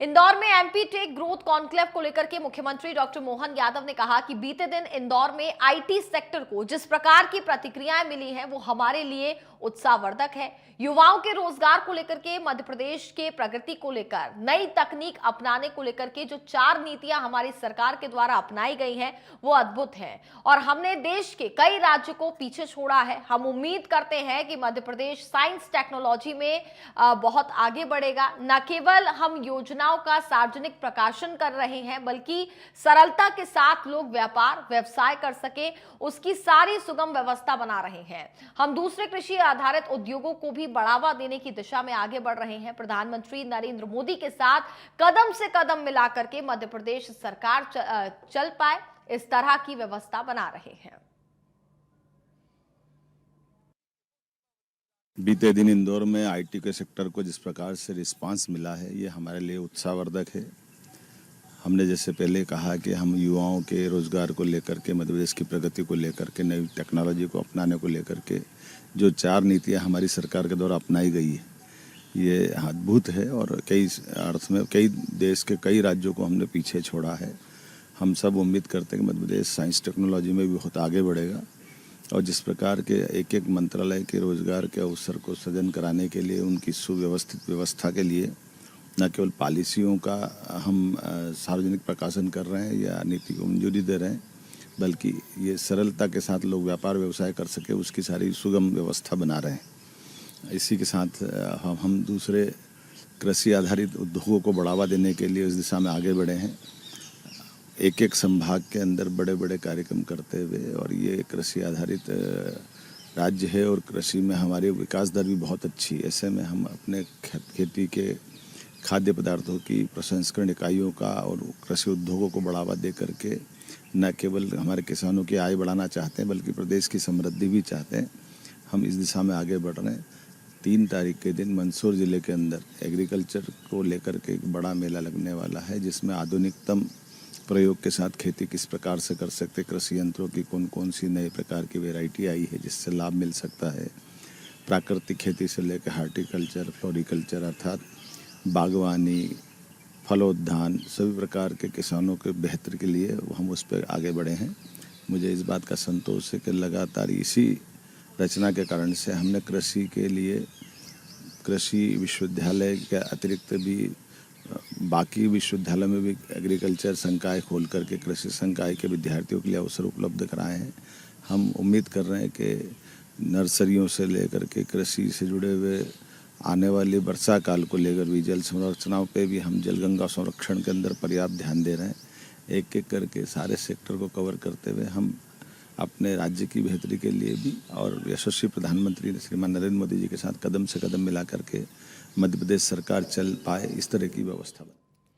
इंदौर में MP take growth conclave को लेकर के मुख्यमंत्री डॉक्टर मोहन यादव ने कहा कि बीते दिन इंदौर में आईटी सेक्टर को जिस प्रकार की प्रतिक्रियाएं मिली हैं वो हमारे लिए उत्साहवर्धक है। युवाओं के रोजगार को लेकर के, मध्य प्रदेश के प्रगति को लेकर, नई तकनीक अपनाने को लेकर के जो 4 नीतियां हमारी सरकार के द्वारा अपनाई गई हैं वो अद्भुत हैं और हमने देश के कई राज्यों को पीछे छोड़ा है। हम उम्मीद करते हैं कि मध्य प्रदेश साइंस टेक्नोलॉजी में बहुत आगे बढ़ेगा। न केवल हम योजनाओं का सार्वजनिक प्रकाशन कर रहे हैं बल्कि सरलता के साथ लोग व्यापार व्यवसाय कर सके उसकी सारी सुगम व्यवस्था बना रहे हैं। हम दूसरे कृषि आधारित उद्योगों को भी बढ़ावा देने की दिशा में आगे बढ़ रहे हैं। प्रधानमंत्री नरेंद्र मोदी के साथ कदम से कदम मिलाकर के मध्य प्रदेश सरकार चल पाए इस तरह की व्यवस्था बना रहे हैं। बीते दिन इंदौर में आईटी के सेक्टर को जिस प्रकार से रिस्पांस मिला है ये हमारे लिए उत्साहवर्धक है। हमने जैसे पहले कहा कि हम युवाओं के रोजगार को लेकर के, मध्य प्रदेश की प्रगति को लेकर के, नई टेक्नोलॉजी को अपनाने को लेकर के जो 4 नीतियां हमारी सरकार के द्वारा अपनाई गई है ये अद्भुत है और कई अर्थ में कई देश के कई राज्यों को हमने पीछे छोड़ा है। हम सब उम्मीद करते हैं कि मध्य प्रदेश साइंस टेक्नोलॉजी में भी बहुत आगे बढ़ेगा और जिस प्रकार के एक एक मंत्रालय के रोजगार के अवसर को सृजन कराने के लिए, उनकी सुव्यवस्थित व्यवस्था के लिए न केवल पॉलिसियों का हम सार्वजनिक प्रकाशन कर रहे हैं या नीति को मंजूरी दे रहे हैं बल्कि ये सरलता के साथ लोग व्यापार व्यवसाय कर सके उसकी सारी सुगम व्यवस्था बना रहे हैं। इसी के साथ हम दूसरे कृषि आधारित उद्योगों को बढ़ावा देने के लिए इस दिशा में आगे बढ़े हैं। एक एक संभाग के अंदर बड़े बड़े कार्यक्रम करते हुए, और ये कृषि आधारित राज्य है और कृषि में हमारी विकास दर भी बहुत अच्छी है। ऐसे में हम अपने खेती के खाद्य पदार्थों की प्रसंस्करण इकाइयों का और कृषि उद्योगों को बढ़ावा दे करके न केवल हमारे किसानों की आय बढ़ाना चाहते हैं बल्कि प्रदेश की समृद्धि भी चाहते हैं। हम इस दिशा में आगे बढ़ रहे हैं। 3 तारीख के दिन मंदसौर जिले के अंदर एग्रीकल्चर को लेकर के एक बड़ा मेला लगने वाला है जिसमें आधुनिकतम प्रयोग के साथ खेती किस प्रकार से कर सकते, कृषि यंत्रों की कौन कौन सी नए प्रकार की वैरायटी आई है जिससे लाभ मिल सकता है, प्राकृतिक खेती से लेकर हार्टिकल्चर, फ्लोरिकल्चर अर्थात बागवानी, फलोद्यान, सभी प्रकार के किसानों के बेहतर के लिए हम उस पर आगे बढ़े हैं। मुझे इस बात का संतोष है कि लगातार इसी रचना के कारण से हमने कृषि के लिए कृषि विश्वविद्यालय के अतिरिक्त भी बाकी विश्वविद्यालय में भी एग्रीकल्चर संकाय खोल करके कृषि संकाय के विद्यार्थियों के लिए अवसर उपलब्ध कराए हैं। हम उम्मीद कर रहे हैं कि नर्सरियों से लेकर के कृषि से जुड़े हुए आने वाले वर्षा काल को लेकर भी जल संरचनाओं पे भी हम जलगंगा संरक्षण के अंदर पर्याप्त ध्यान दे रहे हैं। एक एक करके सारे सेक्टर को कवर करते हुए हम अपने राज्य की बेहतरी के लिए भी और यशस्वी प्रधानमंत्री श्रीमान नरेंद्र मोदी जी के साथ कदम से कदम मिला करके मध्य प्रदेश सरकार चल पाए इस तरह की व्यवस्था